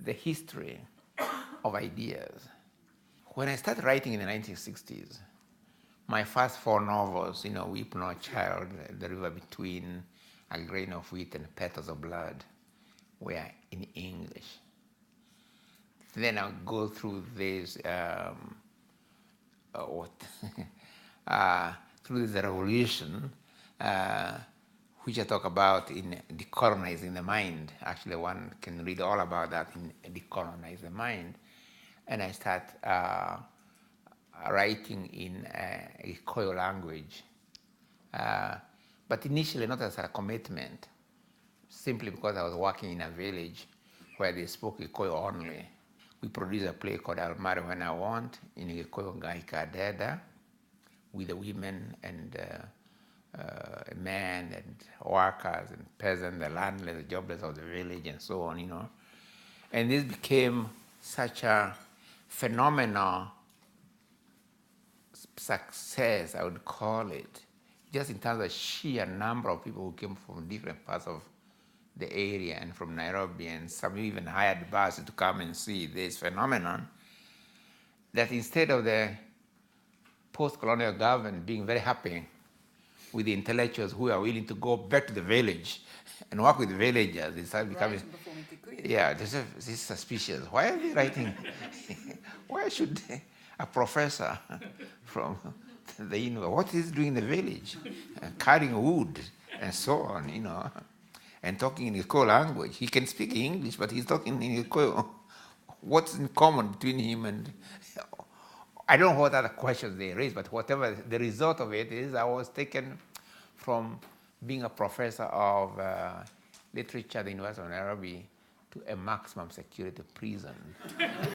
the history of ideas. When I started writing in the 1960s, my first 4 novels, Weep No Child, The River Between, A Grain of Wheat, and Petals of Blood, were in English. Then I'll go through this, through the revolution, which I talk about in Decolonizing the Mind. Actually, one can read all about that in Decolonize the Mind. And I start writing in Kikuiu language. But initially not as a commitment, simply because I was working in a village where they spoke Kikuiu only. We produced a play called I'll Marry When I Want in Kikuiu Ngaika Deda, with the women and men and workers and peasants, the landless, the jobless of the village, and so on, And this became such a phenomenal success, I would call it, just in terms of sheer number of people who came from different parts of the area and from Nairobi, and some even hired buses to come and see this phenomenon, that instead of the post-colonial government being very happy with the intellectuals who are willing to go back to the village and work with the villagers, they start becoming, this is suspicious. Why are they writing? Why should a professor from the university, what is he doing in the village? Carrying wood and so on, and talking in Kikuiu language. He can speak English, but he's talking in Kikuiu. What's in common between him and... I don't know what other questions they raise, but whatever the result of it is, I was taken from being a professor of literature at the University of Nairobi to a maximum security prison.